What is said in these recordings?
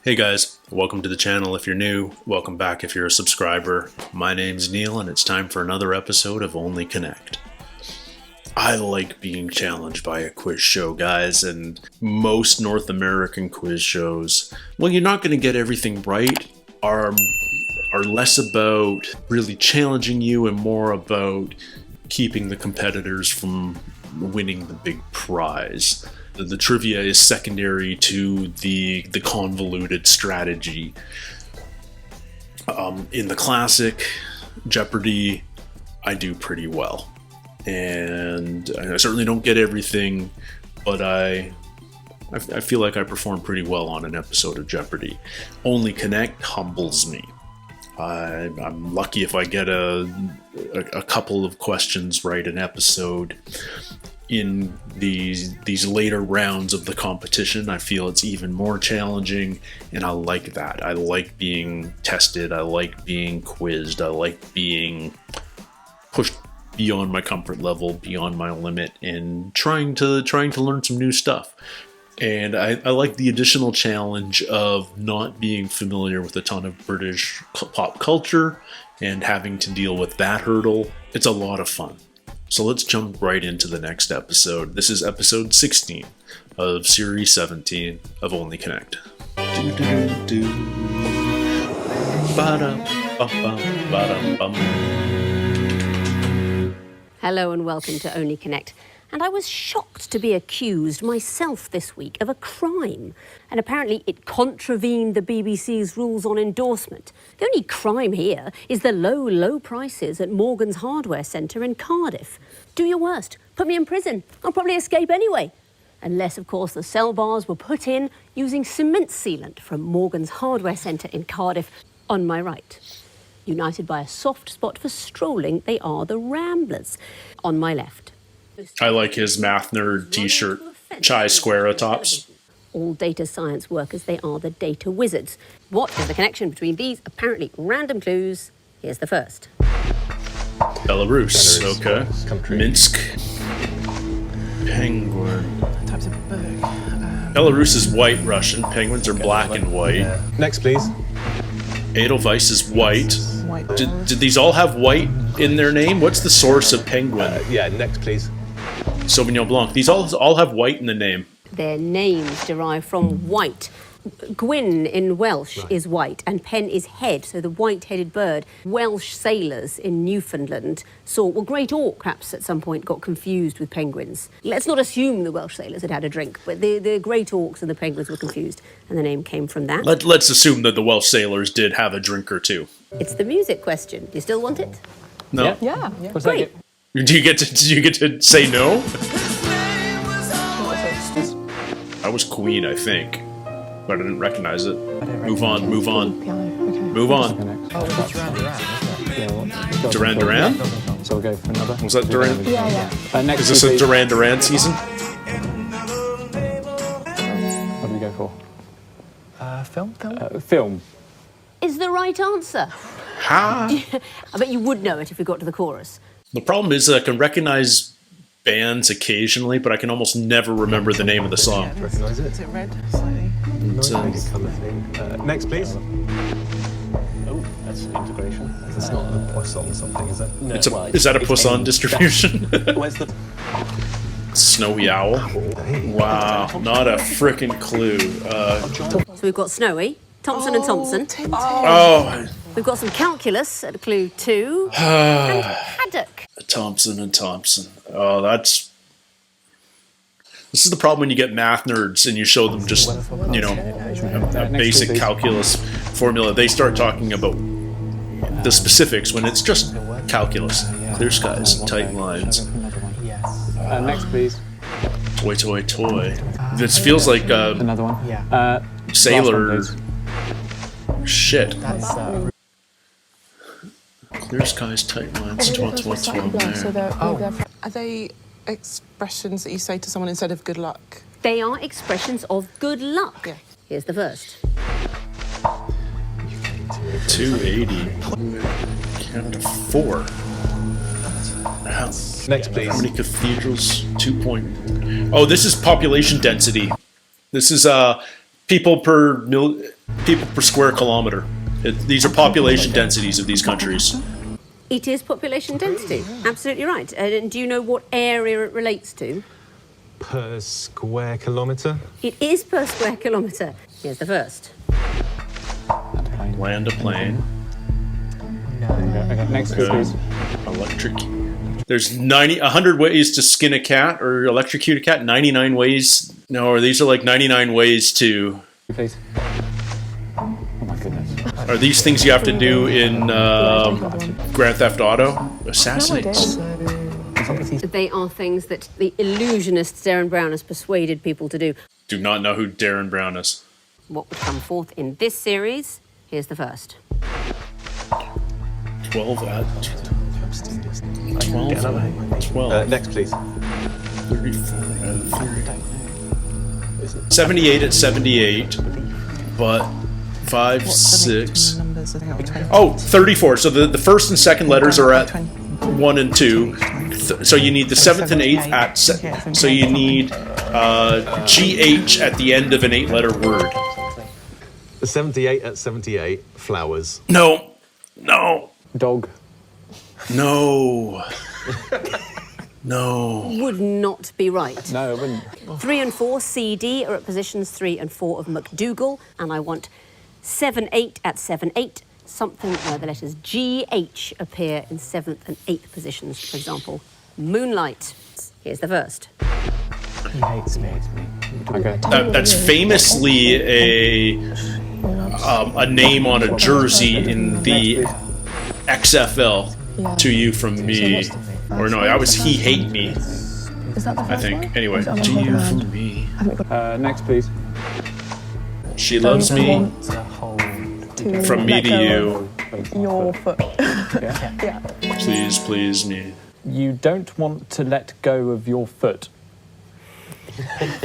Hey guys, welcome to the channel if you're new, welcome back if you're a subscriber. My name's Neil and it's time for another episode of Only Connect. I like being challenged by a quiz show, guys, and most North American quiz shows, well, you're not going to get everything right, are less about really challenging you and more about keeping the competitors from winning the big prize. The trivia is secondary to the convoluted strategy. In the classic Jeopardy, I do pretty well. And I certainly don't get everything, but I feel like I perform pretty well on an episode of Jeopardy. Only Connect humbles me. I'm lucky if I get a couple of questions right an episode. In these later rounds of the competition, I feel it's even more challenging, and I like that. I like being tested, I like being quizzed, I like being pushed beyond my comfort level, beyond my limit, and trying to learn some new stuff. And I like the additional challenge of not being familiar with a ton of British pop culture and having to deal with that hurdle. It's a lot of fun. So let's jump right into the next episode. This is episode 16 of series 17 of Only Connect. Hello and welcome to Only Connect. And I was shocked to be accused myself this week of a crime. And apparently it contravened the BBC's rules on endorsement. The only crime here is the low prices at Morgan's Hardware Centre in Cardiff. Do your worst. Put me in prison. I'll probably escape anyway. Unless, of course, the cell bars were put in using cement sealant from Morgan's Hardware Centre in Cardiff on my right. United by a soft spot for strolling, they are the Ramblers on my left. I like his math nerd t-shirt, Chai Square tops. All data science workers, they are the data wizards. What is the connection between these apparently random clues? Here's the first. Belarus, okay. Minsk. Penguin. Types of bird. Belarus is white Russian. Penguins are black and white. Next, please. Edelweiss is white. White. Did these all have white in their name? What's the source of penguin? Yeah, next, please. Sauvignon Blanc. These all have white in the name. Their names derive from white. Gwyn in Welsh is white and pen is head, so the white-headed bird. Welsh sailors in Newfoundland saw, well, great auk perhaps at some point got confused with penguins. Let's not assume the Welsh sailors had had a drink, but the great auks and the penguins were confused, and the name came from that. Let's assume that the Welsh sailors did have a drink or two. It's the music question. Do you still want it? No. Yeah. Great. Do you get to say no? I was Queen, I think, but I didn't recognize it. Move on. Move on. Duran Duran? So we'll go for another. Was that Duran? Yeah. Next, Is this a Duran Duran season? What do we go for? Film. Film. Is the right answer. Ha! I bet you would know it if we got to the chorus. The problem is that I can recognize bands occasionally, but I can almost never remember the name of the song. Recognise it? Is it red slightly? Next, please. Oh, that's integration. It's not a Poisson something, is it? No, Is that a Poisson distribution? Where's the... Snowy Owl. Wow, not a frickin' clue. So we've got Snowy, Thompson and Thompson. Oh, We've got some calculus at clue 2. And haddock. Thompson and Thompson. Oh, this is the problem when you get math nerds and you show them just, a basic calculus formula. They start talking about the specifics when it's just calculus. Clear skies, tight lines. Next, please. Toy. This feels like Another one. Sailor Last one, shit. That's Clear skies, tight lines, twat. so are they expressions that you say to someone instead of good luck? They are expressions of good luck. Yeah. Here's the first. 280. Count of 4. Next, please. How many cathedrals? 2 point. Oh, this is population density. This is people per square kilometer. These are population densities of these countries. It is population density. Absolutely right. And do you know what area it relates to? Per square kilometre? It is per square kilometre. Here's the first. Land a plane. Okay, next, please. Electric. There's 100 ways to skin a cat or electrocute a cat. 99 ways. No, these are like 99 ways to. Please. Oh my goodness. Are these things you have to do in Grand Theft Auto? Assassinates. They are things that the illusionist Darren Brown has persuaded people to do. Do not know who Darren Brown is. What would come forth in this series? Here's the first. 12 at 12. Next, please. 34 at 30. 78 at 78, but 5, 6. Oh, 34. So the first and second letters are at 1 and 2. So you need the 7th and 8th at. So you need GH at the end of an 8-letter word. 78 at 78, flowers. No. Dog. No. No. Would not be right. No, it wouldn't. 3 and 4, CD, are at positions 3 and 4 of McDougal. And I want 7, 8 at 7, 8. Something where the letters GH appear in 7th and 8th positions. For example, Moonlight. Here's the first. He hates me. Okay. That's famously a name on a jersey in the XFL. To you from me, or no, that was he hate me. I think. Anyway, to you from me. Next, please. She loves me. From me to you. Your foot. Yeah. Please, please me. You don't want to let go of your foot.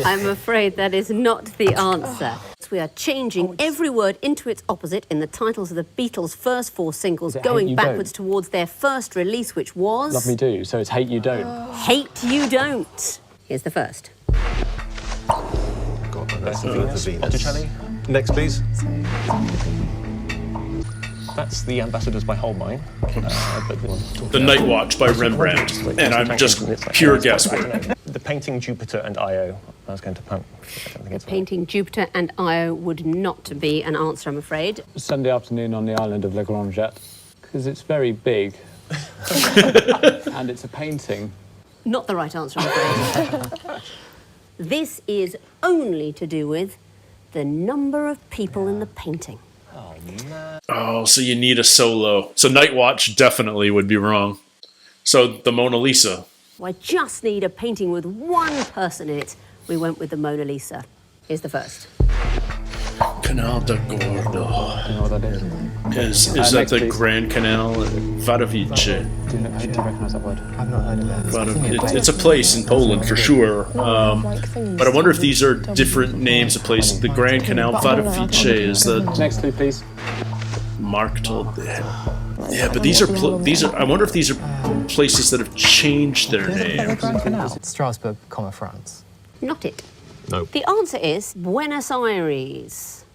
I'm afraid that is not the answer. We are changing every word into its opposite in the titles of the Beatles' first 4 singles, going backwards towards their first release, which was... Love Me Do, so it's Hate You Don't. Hate You Don't. Here's the first. God, that's the Venus. Botticelli. Next, please. That's The Ambassadors by Holbein. The Night Watch by Rembrandt. And I'm just pure guesswork. The painting Jupiter and Io. I was going to punt. The painting Jupiter and Io would not be an answer, I'm afraid. Sunday afternoon on the island of Le Grand Jet, because it's very big. And it's a painting. Not the right answer, I'm afraid. This is only to do with the number of people in the painting. Oh, so you need a solo. So Night Watch definitely would be wrong. So the Mona Lisa. I just need a painting with one person in it. We went with the Mona Lisa. Here's the first. Canal da Gordo. I don't know what that is. Is that next, the please. Grand Canal? Vadovice. Do you recognise that word? I've not heard of it. It's a place in Poland for sure. But I wonder if these are different names of places. The Grand Canal Vadovice is the Next, please. Mark told. Yeah, but these are I wonder if these are places that have changed their names. Strasbourg, France. Not it. No. The answer is Buenos Aires.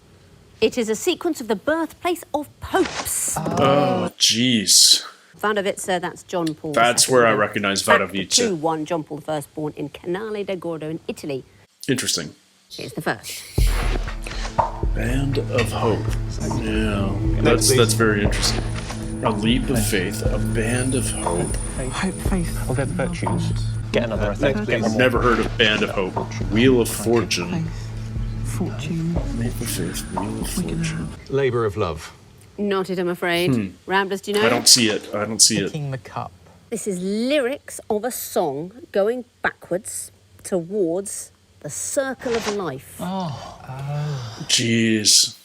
It is a sequence of the birthplace of popes. Oh, jeez. Vadovice, that's John Paul That's II. where I recognize Vadovice. 2-1, John Paul I, born in Canale da Gordo in Italy. Interesting. Here's the first. Band of Hope. Yeah, that's very interesting. A leap of faith. A band of hope. Hope, faith. I'll get the virtues. Get another, I think. Get one I've more. neram heard of Band of Hope. Wheel of Fortune. Fortune. Leap of faith. Wheel of Fortune. Labour of love. Not it, I'm afraid. Ramblers, do you know? I don't see it. Picking the cup. This is lyrics of a song going backwards towards the circle of life. Jeez.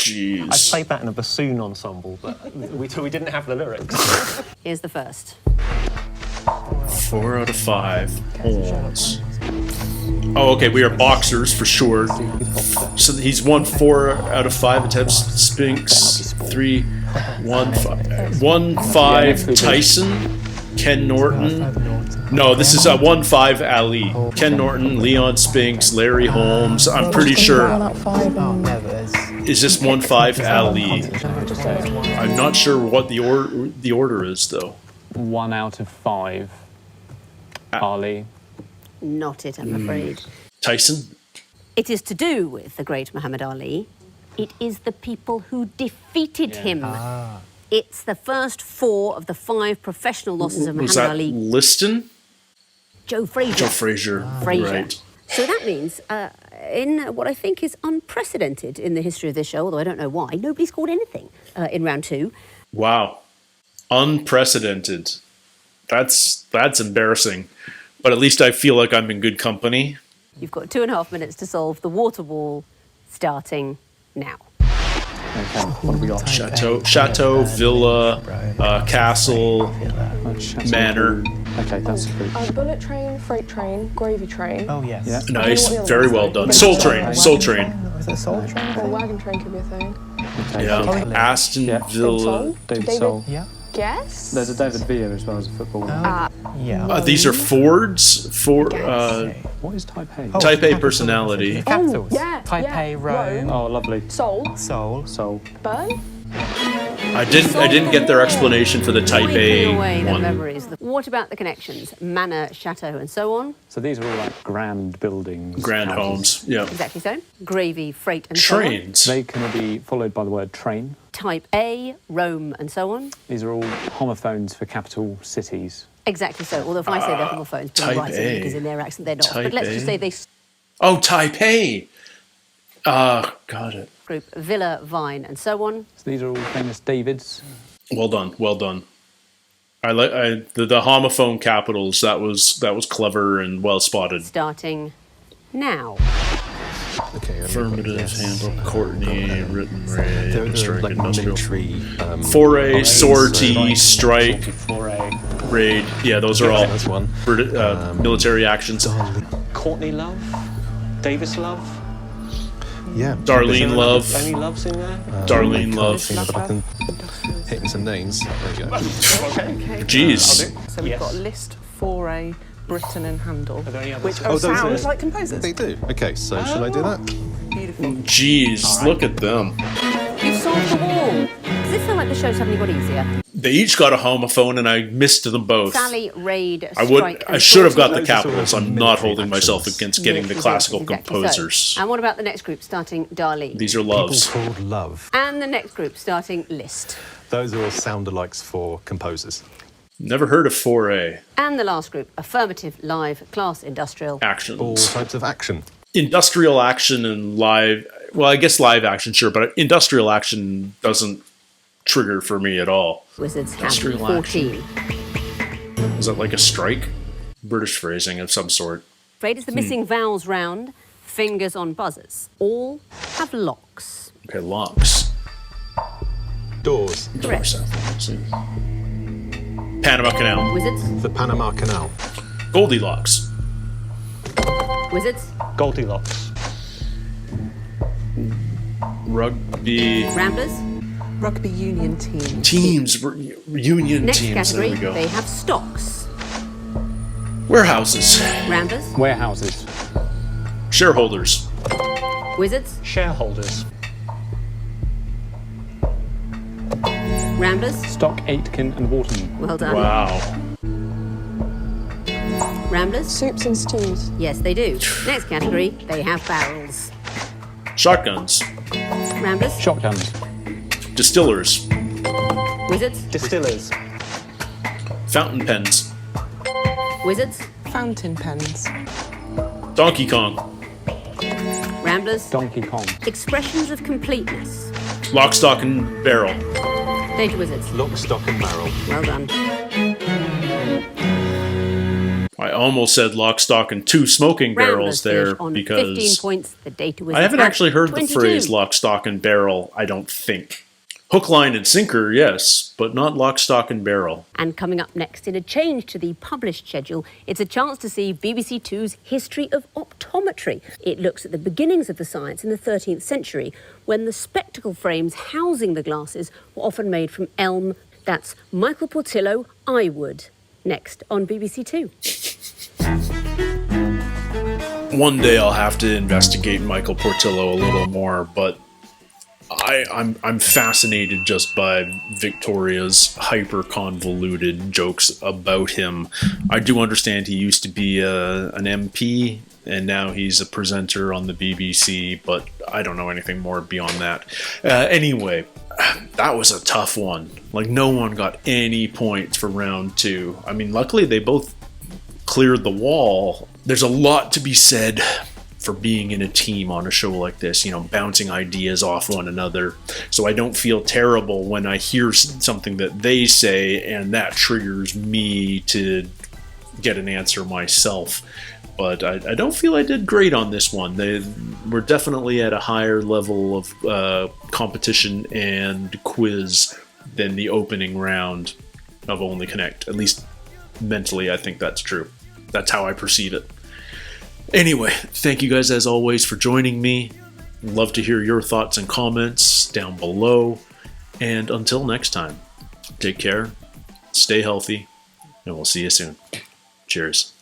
I played that in a bassoon ensemble, but we didn't have the lyrics. Here's the first. 4 out of 5 horns. Oh, okay. We are boxers for sure. So he's won 4 out of 5 attempts. Spinks 3, 1, 5. 1, 5. Tyson, Ken Norton, No, this is 1-5 Ali. Ken Norton, Leon Spinks, Larry Holmes. I'm pretty sure. Oh, Nevers. Is this 1-5 Ali? I'm not sure what the order is though. 1 out of 5. Ali. Not it, I'm afraid. Tyson? It is to do with the great Muhammad Ali. It is the people who defeated him. It's the first 4 of the 5 professional losses of Was Muhammad that Ali. Liston? Joe Frazier. Joe Frazier. Right. So that means, in what I think is unprecedented in the history of this show, although I don't know why, nobody scored anything in round 2. Wow. Unprecedented. That's embarrassing. But at least I feel like I'm in good company. You've got 2.5 minutes to solve the water wall, starting now. Okay, what have we got? Chateau, villa, castle, manor. Okay, that's good. Bullet train, freight train, gravy train. Oh, yes. Yeah. Nice. Very well done. Soul Train. Was it Soul Train? Or wagon train could be a thing. Okay. Yeah. Aston Villa. Soul? David Soul. Yeah. Guess? There's a David Villa as well as a footballer. Yeah. These are Fords. What is Type A? Type A personality. Capitals. yeah, Taipei, yeah. Rome. Oh, lovely. Seoul, Soul. Bern. I didn't get their explanation for the Type Wiping away A the one. memories. What about the connections? Manor, chateau, and so on. So these are all like grand buildings. Grand houses. homes. Yeah. Exactly so. Gravy, freight, and so on. Trains. They can be followed by the word train. Type A, Rome, and so on. These are all homophones for capital cities. Exactly so. Although if I say they're homophones, Type people write A. it because in their accent they're not. Type But let's A. just say they Oh, Taipei. Got it. group Villa, Vine, and so on. So these are all famous Davids. Well done. Well done. I like the homophone capitals. That was clever and well spotted. Starting now. Okay, Affirmative, handle, Courtney, written They're raid, the strike, like industrial. military. Foray, sortie, strike, Foray. raid. Yeah, those are all That's one. military actions. Courtney Love? Davis Love? Yeah. Darlene Love. Any Loves in there? Darlene Love. Seeing if I can hit some names. There you go. Jeez. So we've Yes. got list, foray, Britain, and handle. Are there any others? Which those sounds are- like composers. They do. Okay, so shall I do that? Beautiful. Jeez, look at them. You've solved the wall. Does it feel like the show suddenly got easier? They each got a homophone, and I missed them both. Sally, raid, I strike, and should have got sortie. the capitals. I'm not holding myself actions. against getting the classical Exactly so. composers. And what about the next group starting Darlene? These are People loves. called love. And the next group starting List. Those are all sound-alikes for composers. Never heard of Foray And the last group, Affirmative, Live, Class, Industrial. All actions. types of action. Industrial action and live. Well, I guess live action, sure, but industrial action doesn't trigger for me at all. Wizards have Industrial 14. Is that like a strike? British phrasing of some sort. Afraid it's the missing vowels round. Fingers on buzzers. All have locks. Okay, locks. Doors. Correct. Let's see. Panama Canal. Wizards, The Panama Canal. Goldilocks. Wizards, Goldilocks. Rugby Ramblers. Rugby union team. teams. Union Next teams. category, There we go. they have stocks. Warehouses. Ramblers, Warehouses. Shareholders. Wizards, Shareholders. Ramblers. Stock, Aitken and Wharton. Well done. Wow. Ramblers. Soups and stews. Yes, they do. Next category, they have barrels. Shotguns. Ramblers, Shotguns. Distillers. Wizards, Distillers. Fountain pens. Wizards, Fountain pens. Donkey Kong. Ramblers. Donkey Kong. Expressions of completeness. Lock, stock, and barrel. Data Wizards. Lock, stock, and barrel. Well done. I almost said lock, stock, and two smoking barrels Ramblers there finish on 15 because points. The Data Wizards I haven't have actually heard the 22. phrase lock, stock, and barrel, I don't think. Hook, line, and sinker, yes, but not lock, stock, and barrel. And coming up next, in a change to the published schedule, it's a chance to see BBC Two's History of Optometry. It looks at the beginnings of the science in the 13th century, when the spectacle frames housing the glasses were often made from elm. That's Michael Portillo, Eyewood. next on BBC Two. One day I'll have to investigate Michael Portillo a little more, but I'm fascinated just by Victoria's hyper convoluted jokes about him. I do understand he used to be an MP and now he's a presenter on the BBC, but I don't know anything more beyond that. Anyway, that was a tough one. Like, no one got any points for round 2. I mean, luckily they both cleared the wall. There's a lot to be said for being in a team on a show like this, you know, bouncing ideas off one another. So I don't feel terrible when I hear something that they say and that triggers me to get an answer myself. But I don't feel I did great on this one. They were definitely at a higher level of competition and quiz than the opening round of Only Connect. At least mentally, I think that's true. That's how I perceive it. Anyway, thank you guys as always for joining me. Love to hear your thoughts and comments down below. And until next time, take care, stay healthy, and we'll see you soon. Cheers.